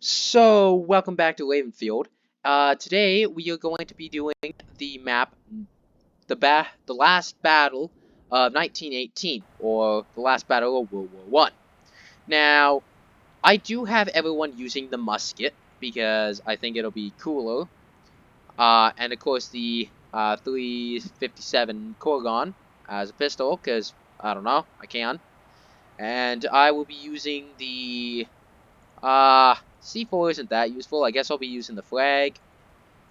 So, welcome back to Ravenfield. Today we are going to be doing the map, the last battle of 1918, or the last battle of World War One. Now, I do have everyone using the musket because I think it'll be cooler. And of course the 357 Corgon as a pistol, because I don't know, I can. And I will be using the C4 isn't that useful. I guess I'll be using the flag.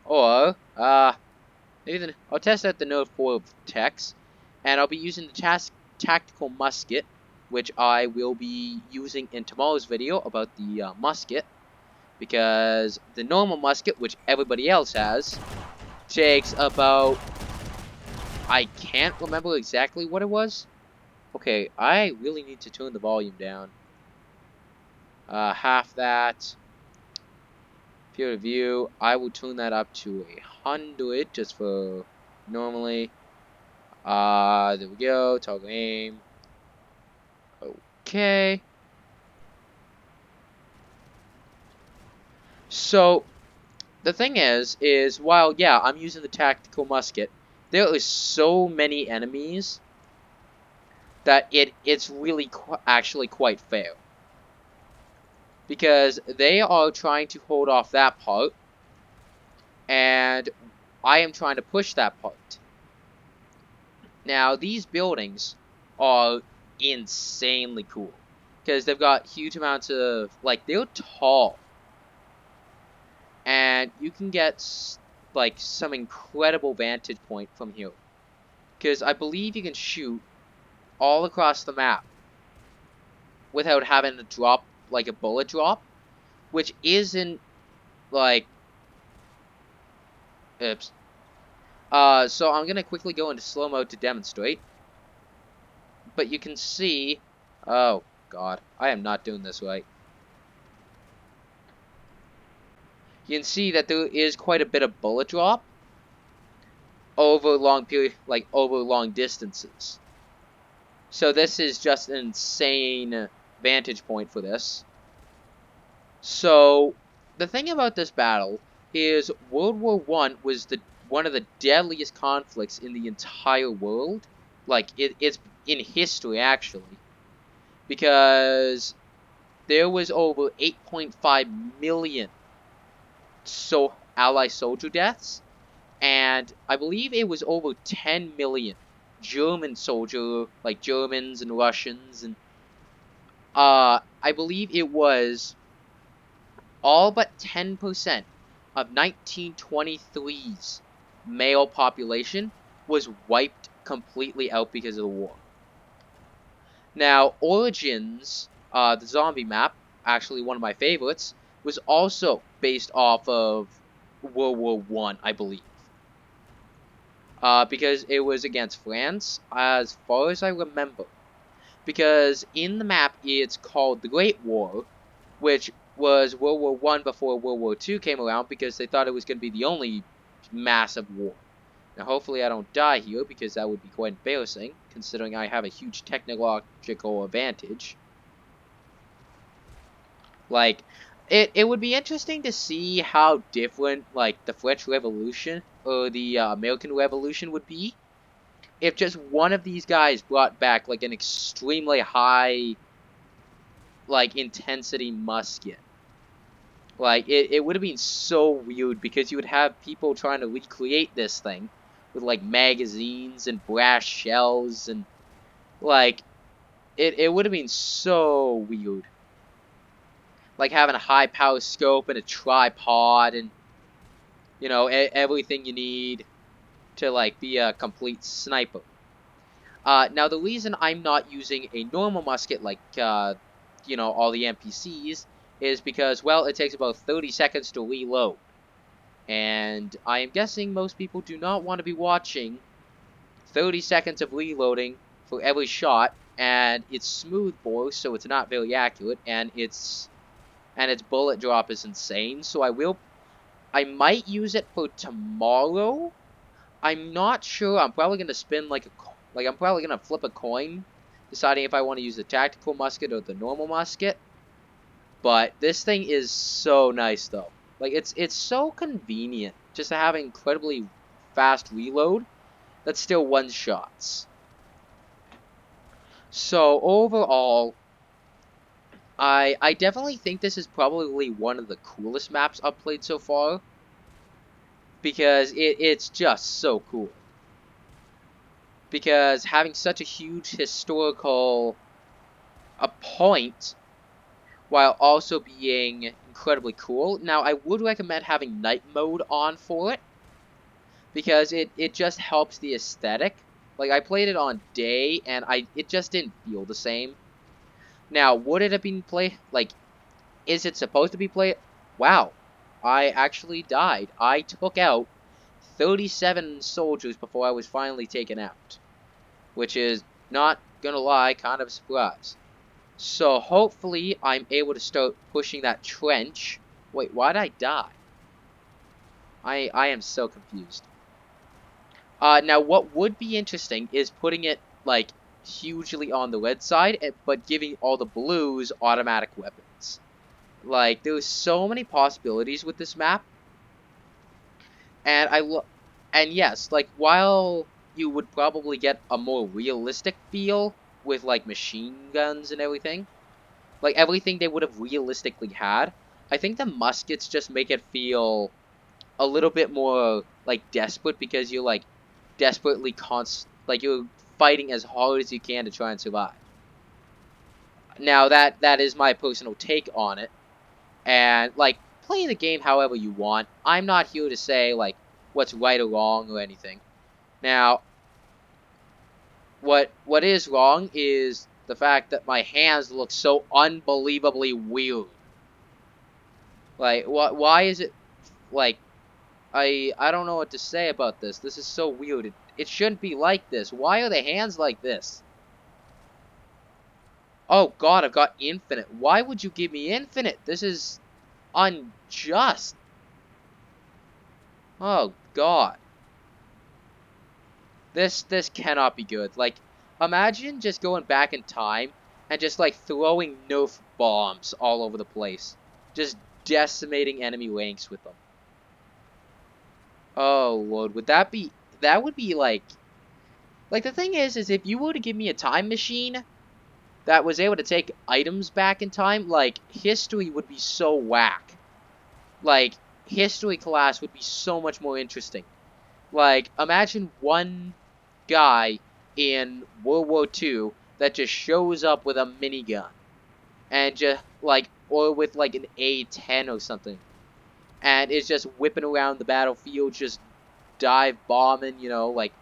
Or, maybe I'll test out the Nerf 4 of Tex. And I'll be using the tactical musket, which I will be using in tomorrow's video about the musket. Because the normal musket, which everybody else has, takes about... I can't remember exactly what it was. Okay, I really need to turn the volume down. Half that. Field of view, I will tune that up to 100 just for normally. There we go. Toggle aim. Okay. So the thing is while yeah, I'm using the tactical musket, there is so many enemies that it's really actually quite fair. Because they are trying to hold off that part, and I am trying to push that part. Now, these buildings are insanely cool, because they've got huge amounts of, like, they're tall. And you can get, like, some incredible vantage point from here. Because I believe you can shoot all across the map without having to drop, like, a bullet drop, which isn't, like, oops. So I'm going to quickly go into slow mode to demonstrate. But you can see, oh god, I am not doing this right. You can see that there is quite a bit of bullet drop over long over long distances. So this is just an insane vantage point for this. So the thing about this battle is World War I was one of the deadliest conflicts in the entire world. Like it's in history actually, because there was over 8.5 million Allied soldier deaths, and I believe it was over 10 million German soldier, like Germans and Russians, and I believe it was all but 10% of 1923's male population was wiped completely out because of the war. Now, Origins, the zombie map, actually one of my favorites, was also based off of World War I, I believe. Because it was against France, as far as I remember. Because in the map, it's called the Great War, which was World War I before World War II came around, because they thought it was going to be the only massive war. Now, hopefully I don't die here, because that would be quite embarrassing, considering I have a huge technological advantage. Like, it would be interesting to see how different, like, the French Revolution or the American Revolution would be if just one of these guys brought back, like, an extremely high, like, intensity musket. Like, it would have been so weird, because you would have people trying to recreate this thing with, like, magazines and brass shells, and, like, it would have been so weird. Like, having a high-power scope and a tripod and, you know, everything you need to, like, be a complete sniper. Now, the reason I'm not using a normal musket like, you know, all the NPCs is because, well, it takes about 30 seconds to reload. And I am guessing most people do not want to be watching 30 seconds of reloading for every shot, and it's smooth bore, so it's not very accurate, and its bullet drop is insane. So I might use it for tomorrow. I'm not sure. I'm probably gonna spin I'm probably gonna flip a coin, deciding if I want to use the tactical musket or the normal musket. But this thing is so nice though. Like it's so convenient just to have an incredibly fast reload that still one shots. So overall, I definitely think this is probably one of the coolest maps I've played so far, because it's just so cool. Because having such a huge historical a point while also being incredibly cool. Now, I would recommend having night mode on for it, because it just helps the aesthetic. Like, I played it on day, and it just didn't feel the same. Now, would it have been played? Like, is it supposed to be played? Wow, I actually died. I took out 37 soldiers before I was finally taken out, which is, not gonna lie, kind of a surprise. So hopefully I'm able to start pushing that trench. Wait, why'd I die? I am so confused. Now what would be interesting is putting it, like, hugely on the red side, but giving all the blues automatic weapons. Like, there's so many possibilities with this map, and and yes, like, while you would probably get a more realistic feel with, like, machine guns and everything, like everything they would have realistically had, I think the muskets just make it feel a little bit more, like, desperate, because you're, like, desperately like, you're fighting as hard as you can to try and survive. Now that is my personal take on it, and, like, play the game however you want. I'm not here to say, like, what's right or wrong or anything. Now, what is wrong is the fact that my hands look so unbelievably weird. Like, what? Why is it, like, I don't know what to say about this. This is so weird. It shouldn't be like this. Why are the hands like this? Oh god, I've got infinite. Why would you give me infinite? This is unjust. Oh god. This cannot be good. Like, imagine just going back in time and just, like, throwing Nerf bombs all over the place. Just decimating enemy ranks with them. Oh lord, that would be like, the thing is if you were to give me a time machine that was able to take items back in time, like, history would be so whack. Like, history class would be so much more interesting. Like, imagine one guy in World War II that just shows up with a minigun. And just, like, or with, like, an A-10 or something. And is just whipping around the battlefield, just dive bombing, like,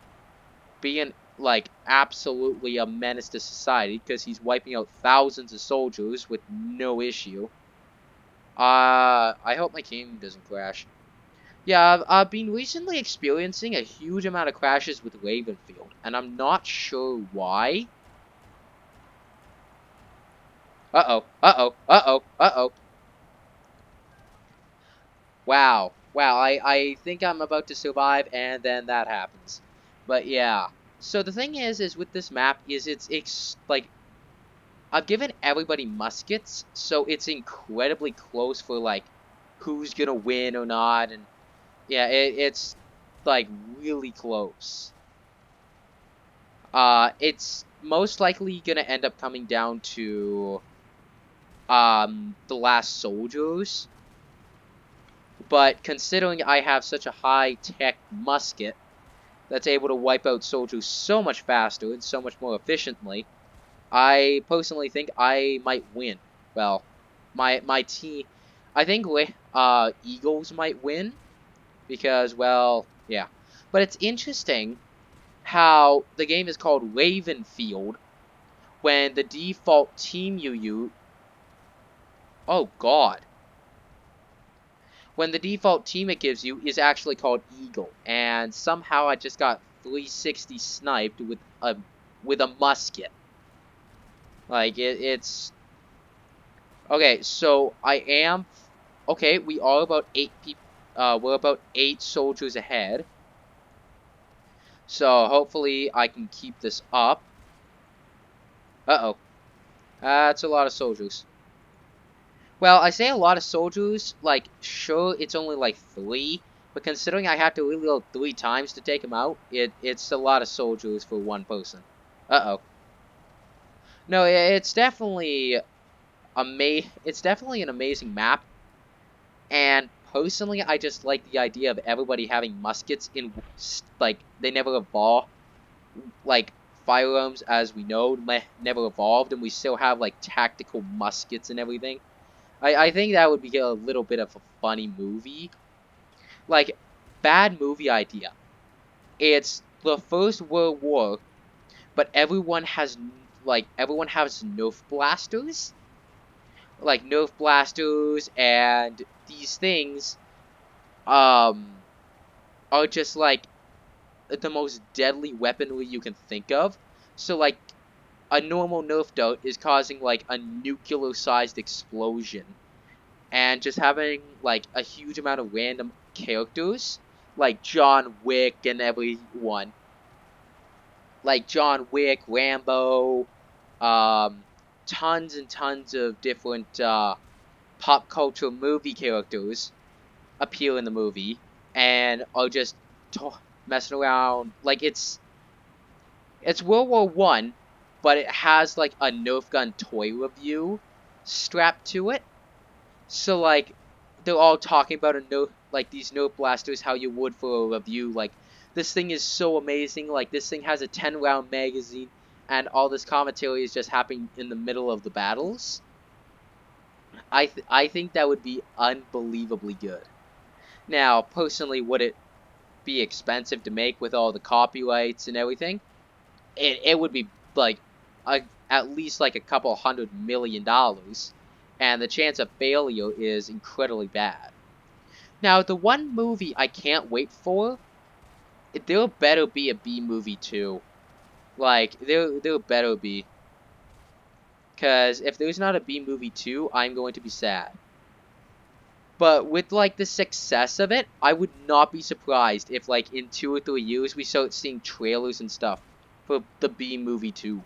being, like, absolutely a menace to society, because he's wiping out thousands of soldiers with no issue. I hope my game doesn't crash. Yeah, I've been recently experiencing a huge amount of crashes with Ravenfield, and I'm not sure why. Uh-oh, uh-oh, uh-oh, uh-oh. Wow, wow, I think I'm about to survive, and then that happens. But yeah, so the thing is with this map, is it's like, I've given everybody muskets, so it's incredibly close for, like, who's gonna win or not, and yeah, it's, like, really close. It's most likely gonna end up coming down to, the last soldiers, but considering I have such a high-tech musket that's able to wipe out soldiers so much faster and so much more efficiently, I personally think I might win. Well, my team, I think Eagles might win, because, well, yeah. But it's interesting how the game is called Ravenfield when the default team you use. Oh god. When the default team it gives you is actually called Eagle, and somehow I just got 360 sniped with a musket. Like, it's okay. So I am okay. We are about 8 people. We're about 8 soldiers ahead. So hopefully I can keep this up. Uh-oh. That's a lot of soldiers. Well, I say a lot of soldiers, like, sure, it's only like 3, but considering I have to reload 3 times to take them out, it's a lot of soldiers for one person. Uh-oh. No, it's definitely it's definitely an amazing map, and personally, I just like the idea of everybody having muskets in, like, they never evolve, like, firearms as we know never evolved, and we still have, like, tactical muskets and everything. I think that would be a little bit of a funny movie. Like, bad movie idea. It's the First World War, but everyone has Nerf blasters. Like, Nerf blasters, and these things, um, are just, like, the most deadly weaponry you can think of. So, like, a normal Nerf dart is causing, like, a nuclear-sized explosion. And just having, like, a huge amount of random characters, like John Wick and everyone. Like John Wick, Rambo, tons and tons of different pop culture movie characters appear in the movie and are just messing around. Like, it's World War One, but it has like a Nerf gun toy review strapped to it. So, like, they're all talking about like, these Nerf blasters, how you would for a review. Like, this thing is so amazing. Like, this thing has a 10-round magazine, and all this commentary is just happening in the middle of the battles. I think that would be unbelievably good. Now, personally, would it be expensive to make with all the copyrights and everything? It would be, like, at least, like, a couple $100 million. And the chance of failure is incredibly bad. Now, the one movie I can't wait for, there better be a B movie too. Like, there better be. Because if there's not a B movie too, I'm going to be sad. But with, like, the success of it, I would not be surprised if, like, in 2 or 3 years, we start seeing trailers and stuff for the B movie too.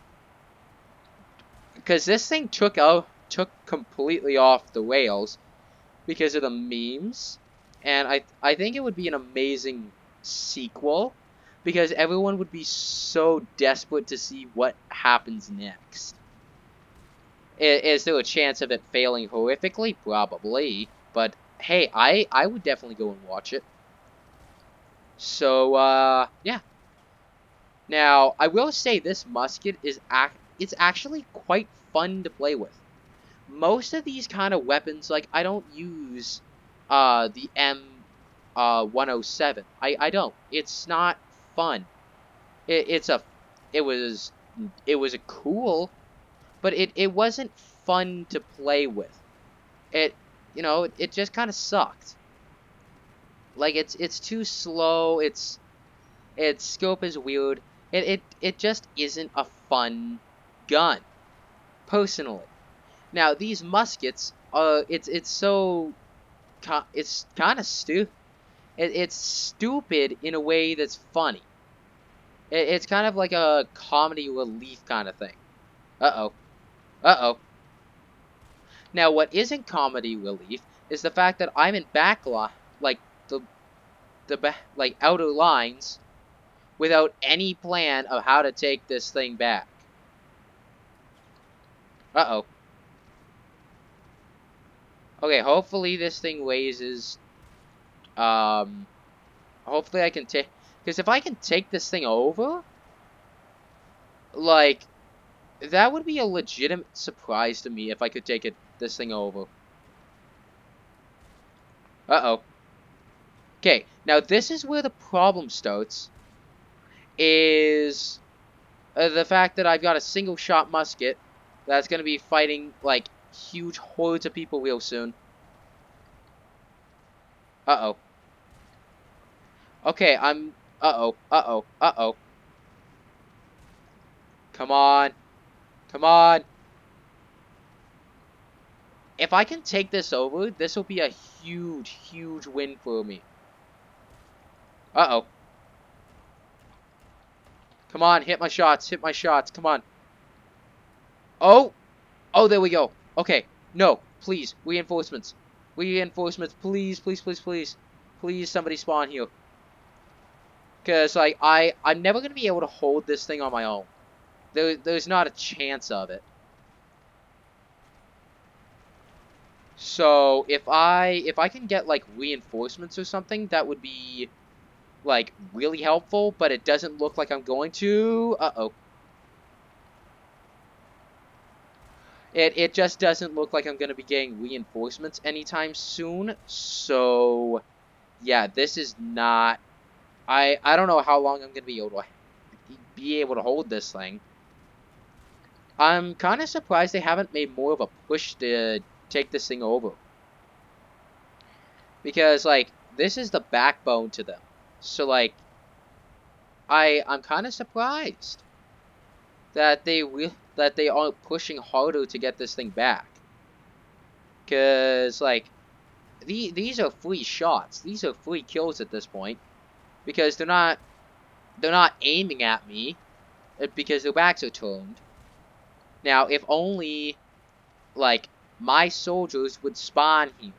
Because this thing took completely off the rails because of the memes, and I think it would be an amazing sequel because everyone would be so desperate to see what happens next. Is there a chance of it failing horrifically? Probably, but hey, I would definitely go and watch it. So yeah. Now I will say this musket it's actually quite fun to play with. Most of these kind of weapons, like, I don't use the M107. I don't. It's not fun. It's a it was a cool, but it wasn't fun to play with. It it just kind of sucked. Like, it's too slow. Its scope is weird. It just isn't a fun gun, personally. Now, these muskets, it's so, it's kind of it's stupid in a way that's funny. It's kind of like a comedy relief kind of thing. Uh-oh. Uh-oh. Now, what isn't comedy relief is the fact that I'm in backlot, like, like, outer lines, without any plan of how to take this thing back. Uh-oh. Okay, hopefully this thing raises, hopefully I can take, because if I can take this thing over, like, that would be a legitimate surprise to me if I could take this thing over. Uh-oh. Okay, now this is where the problem starts, is the fact that I've got a single-shot musket that's going to be fighting, like, huge hordes of people real soon. Uh-oh. Okay, uh-oh, uh-oh, uh-oh. Come on. Come on. If I can take this over, this will be a huge, huge win for me. Uh-oh. Come on, hit my shots, come on. Oh! Oh, there we go. Okay, no. Please, reinforcements. Reinforcements, please, please, please, please. Please, somebody spawn here. Because, like, I'm never going to be able to hold this thing on my own. There's not a chance of it. So, if I can get, like, reinforcements or something, that would be, like, really helpful, but it doesn't look like I'm going to. Uh-oh. It just doesn't look like I'm going to be getting reinforcements anytime soon. So, yeah, this is not... I don't know how long I'm going to be able to hold this thing. I'm kind of surprised they haven't made more of a push to take this thing over. Because, like, this is the backbone to them. So, like, I'm kind of surprised that they aren't pushing harder to get this thing back. Because, like, these are free shots. These are free kills at this point. Because they're not aiming at me. Because their backs are turned. Now, if only, like, my soldiers would spawn here.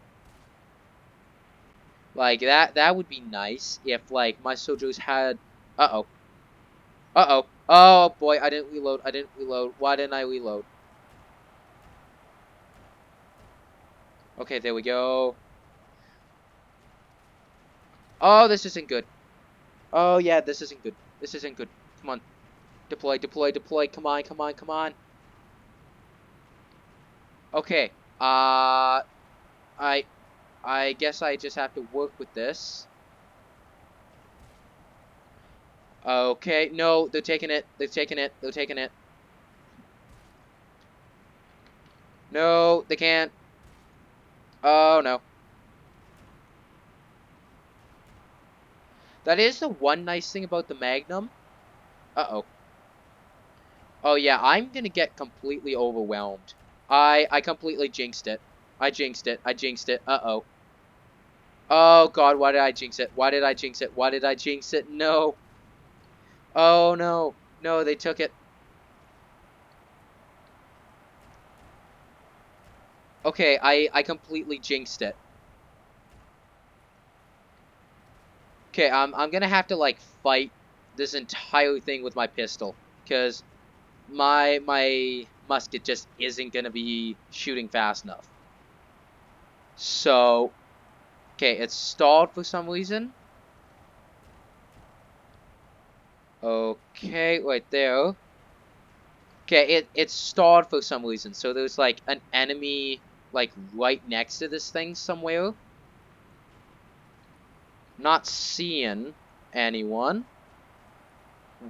Like, that would be nice if, like, my soldiers had... Uh-oh. Uh-oh. Oh, boy, I didn't reload. I didn't reload. Why didn't I reload? Okay, there we go. Oh, this isn't good. Oh, yeah, this isn't good. This isn't good. Come on. Deploy, deploy, deploy. Come on, come on, come on. Okay. I guess I just have to work with this. Okay, no, they're taking it. They're taking it. They're taking it. No, they can't. Oh, no. That is the one nice thing about the Magnum. Uh-oh. Oh, yeah, I'm gonna get completely overwhelmed. I completely jinxed it. I jinxed it. I jinxed it. Uh-oh. Oh, God, why did I jinx it? Why did I jinx it? Why did I jinx it? No. Oh, no. No, they took it. Okay, I completely jinxed it. Okay, I'm gonna have to, like, fight this entire thing with my pistol. Because my musket just isn't gonna be shooting fast enough. So, okay, it's stalled for some reason. Okay, right there. Okay, it's stalled for some reason. So there's like an enemy like right next to this thing somewhere. Not seeing anyone.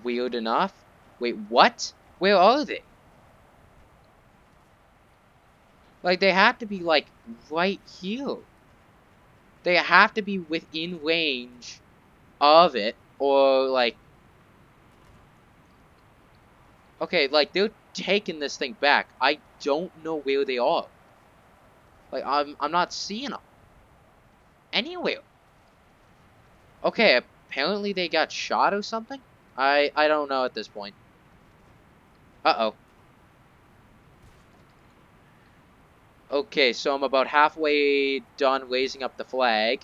Weird enough. Wait, what? Where are they? Like, they have to be like right here. They have to be within range of it, or like... Okay, like, they're taking this thing back. I don't know where they are. Like, I'm not seeing them anywhere. Okay, apparently they got shot or something? I don't know at this point. Uh-oh. Okay, so I'm about halfway done raising up the flag.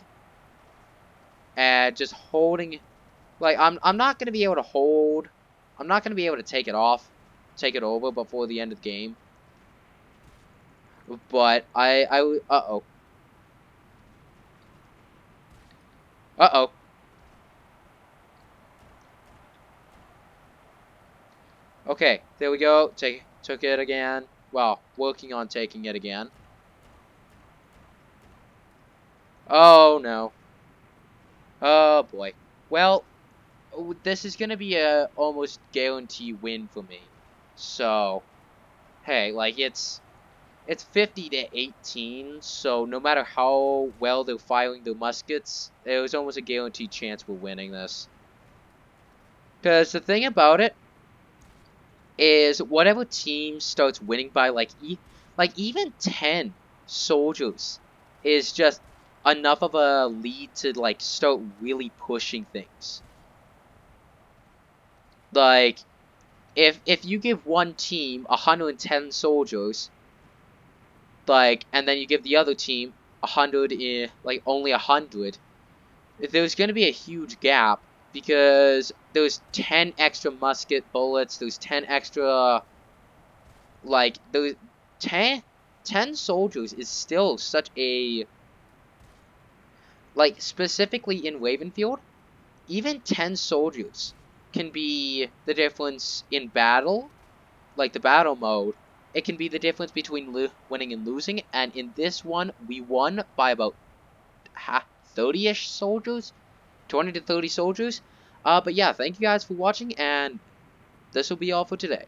And just holding... Like, I'm not going to be able to hold... I'm not going to be able to take it off, take it over before the end of the game. But uh-oh. Uh-oh. Okay, there we go. Took it again. Well, working on taking it again. Oh, no. Oh, boy. Well, this is going to be a almost guarantee win for me. So, hey, like, it's 50 to 18, so no matter how well they're firing their muskets, there's almost a guaranteed chance we're winning this. Because the thing about it is, whatever team starts winning by, like even 10 soldiers is just enough of a lead to, like, start really pushing things. Like, if you give one team 110 soldiers, like, and then you give the other team 100 in, like, only 100, there's going to be a huge gap because there's 10 extra musket bullets, there's 10 extra, like, those 10 soldiers is still such a, like, specifically in Ravenfield, even 10 soldiers can be the difference in battle, like the battle mode. It can be the difference between winning and losing, and in this one, we won by about 30-ish soldiers, 20 to 30 soldiers. But yeah, thank you guys for watching, and this will be all for today.